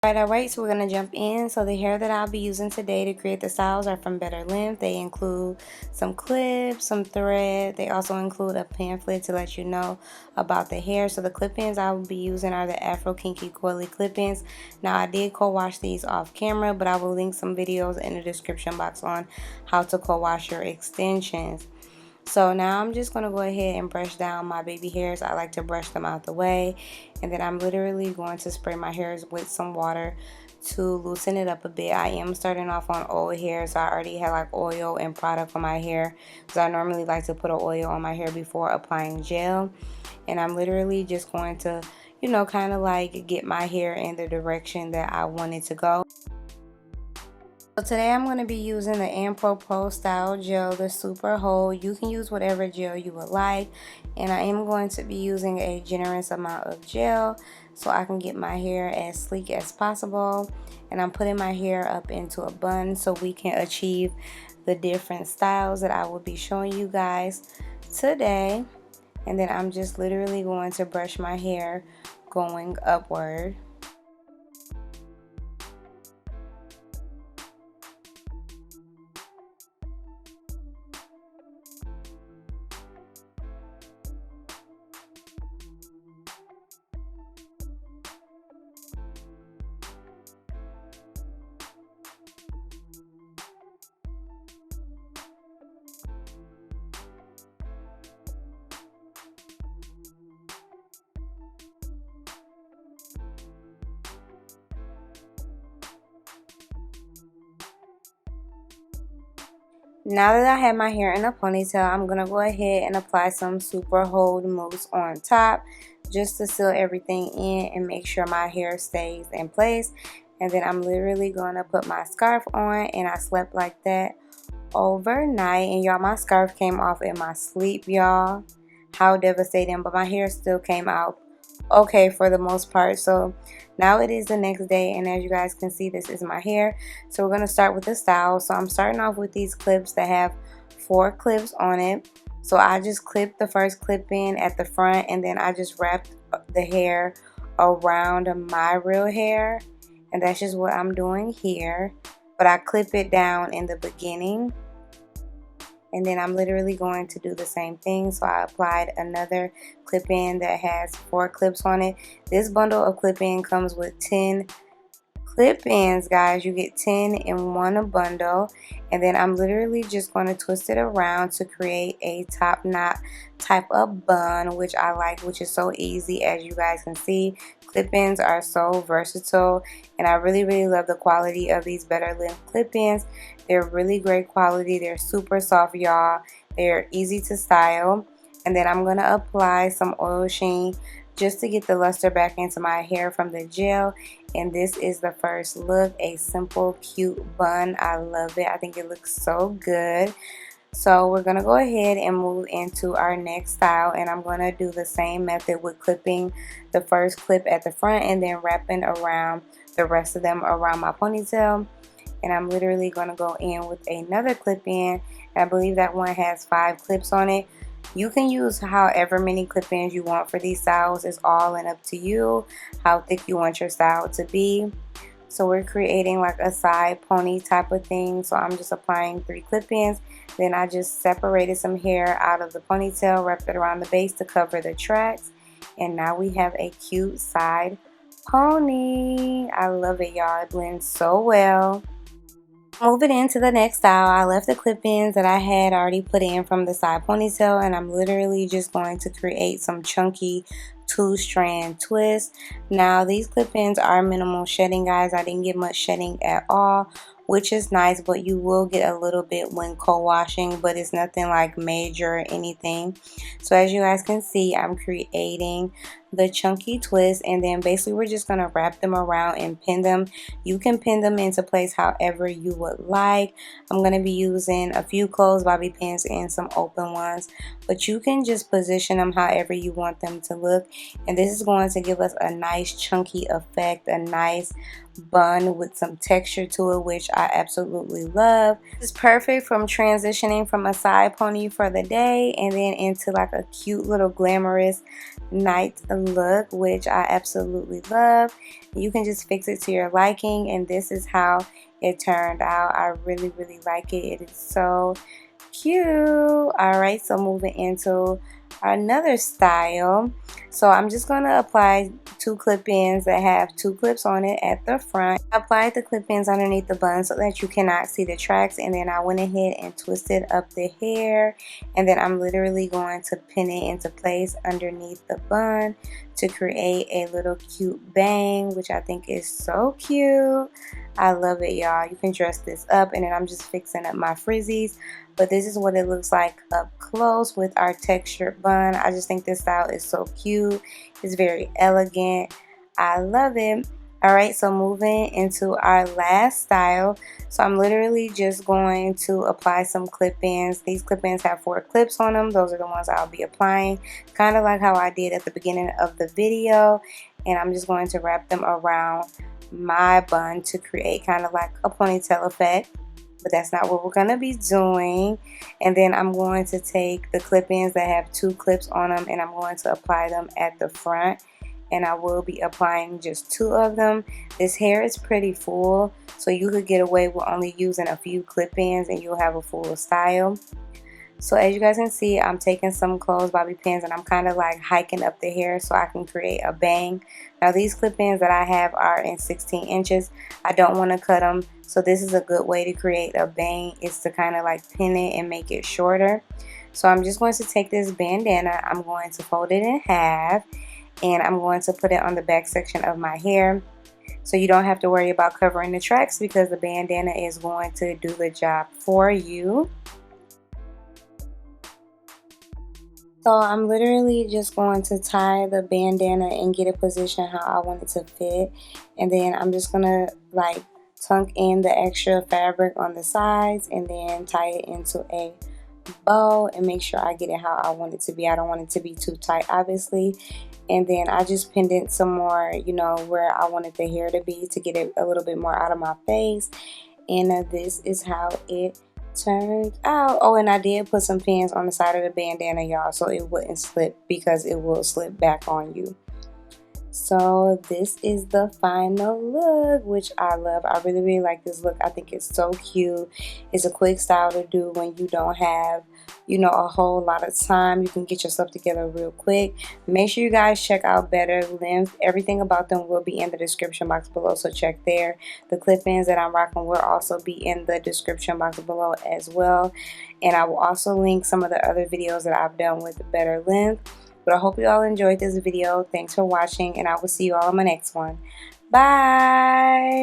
Alright, so we're going to jump in. So the hair that I'll be using today to create the styles are from BetterLength. They include some clips, some thread. They also include a pamphlet to let you know about the hair. So the clip-ins I will be using are the Afro Kinky Coily clip-ins. Now I did co-wash these off camera, but I will link some videos in the description box on how to co-wash your extensions. So now I'm just going to go ahead and brush down my baby hairs. I like to brush them out the way. And then I'm literally going to spray my hairs with some water to loosen it up a bit. I am starting off on old hair, so I already had like oil and product on my hair. Because I normally like to put an oil on my hair before applying gel. And I'm literally just going to, you know, kind of like get my hair in the direction that I want it to go. So today I'm going to be using the Ampro Style Gel, the Super Hold. You can use whatever gel you would like. And I am going to be using a generous amount of gel so I can get my hair as sleek as possible. And I'm putting my hair up into a bun so we can achieve the different styles that I will be showing you guys today. And then I'm just literally going to brush my hair going upward. Now that I have my hair in a ponytail, I'm going to go ahead and apply some Super Hold Mousse on top just to seal everything in and make sure my hair stays in place. And then I'm literally going to put my scarf on, and I slept like that overnight. And y'all, my scarf came off in my sleep, y'all. How devastating, but my hair still came out okay for the most part. So now it is the next day, and as you guys can see, this is my hair. So we're going to start with the style. So I'm starting off with these clips that have 4 clips on it. So I just clipped the first clip in at the front, and then I just wrapped the hair around my real hair, and that's just what I'm doing here. But I clip it down in the beginning, and then I'm literally going to do the same thing. So I applied another clip-in that has 4 clips on it. This bundle of clip-in comes with 10 clip-ins, guys. You get 10 in one bundle. And then I'm literally just going to twist it around to create a top knot type of bun, which I like, which is so easy. As you guys can see, clip-ins are so versatile, and I really love the quality of these BetterLength clip-ins. They're really great quality. They're super soft, y'all. They're easy to style. And then I'm going to apply some oil sheen just to get the luster back into my hair from the gel. And this is the first look, a simple cute bun. I love it. I think it looks so good. So we're going to go ahead and move into our next style, and I'm going to do the same method with clipping the first clip at the front and then wrapping around the rest of them around my ponytail. And I'm literally going to go in with another clip in. I believe that one has 5 clips on it. You can use however many clip-ins you want for these styles. It's all and up to you how thick you want your style to be. So we're creating like a side pony type of thing. So I'm just applying 3 clip-ins. Then I just separated some hair out of the ponytail, wrapped it around the base to cover the tracks. And now we have a cute side pony. I love it, y'all. It blends so well. Moving into the next style, I left the clip-ins that I had already put in from the side ponytail, and I'm literally just going to create some chunky 2-strand twists. Now these clip-ins are minimal shedding, guys. I didn't get much shedding at all, which is nice, but you will get a little bit when co-washing, but it's nothing like major or anything. So as you guys can see, I'm creating the chunky twist, and then basically we're just going to wrap them around and pin them. You can pin them into place however you would like. I'm going to be using a few closed bobby pins and some open ones, but you can just position them however you want them to look, and this is going to give us a nice chunky effect, a nice bun with some texture to it, which I absolutely love. It's perfect from transitioning from a side pony for the day and then into like a cute little glamorous night look, which I absolutely love. You can just fix it to your liking, and this is how it turned out. I really like it. It is so cute. Alright, so moving into another style. So I'm just going to apply 2 clip-ins that have 2 clips on it at the front. I applied the clip-ins underneath the bun so that you cannot see the tracks, and then I went ahead and twisted up the hair, and then I'm literally going to pin it into place underneath the bun to create a little cute bang, which I think is so cute. I love it, y'all. You can dress this up, and then I'm just fixing up my frizzies. But this is what it looks like up close with our textured bun. I just think this style is so cute. It's very elegant. I love it. Alright, so moving into our last style. So I'm literally just going to apply some clip-ins. These clip-ins have 4 clips on them. Those are the ones I'll be applying. Kind of like how I did at the beginning of the video. And I'm just going to wrap them around my bun to create kind of like a ponytail effect. But that's not what we're going to be doing. And then I'm going to take the clip-ins that have 2 clips on them, and I'm going to apply them at the front. And I will be applying just 2 of them. This hair is pretty full, so you could get away with only using a few clip-ins and you'll have a full style. So as you guys can see, I'm taking some closed bobby pins and I'm kind of like hiking up the hair so I can create a bang. Now these clip-ins that I have are in 16 inches. I don't want to cut them, so this is a good way to create a bang, is to kind of like pin it and make it shorter. So I'm just going to take this bandana, I'm going to fold it in half, and I'm going to put it on the back section of my hair. So you don't have to worry about covering the tracks because the bandana is going to do the job for you. So I'm literally just going to tie the bandana and get it positioned how I want it to fit. And then I'm just going to like tuck in the extra fabric on the sides and then tie it into a bow and make sure I get it how I want it to be. I don't want it to be too tight, obviously. And then I just pinned it some more, you know, where I wanted the hair to be to get it a little bit more out of my face. And this is how it turned out. Oh, and I did put some pins on the side of the bandana, y'all, so it wouldn't slip, because it will slip back on you. So this is the final look, which I love. I really like this look. I think it's so cute. It's a quick style to do when you don't have, you know, a whole lot of time. You can get yourself together real quick. Make sure you guys check out BetterLength. Everything about them will be in the description box below, so check there. The clip-ins that I'm rocking will also be in the description box below as well. And I will also link some of the other videos that I've done with BetterLength. But I hope you all enjoyed this video. Thanks for watching, and I will see you all in my next one. Bye!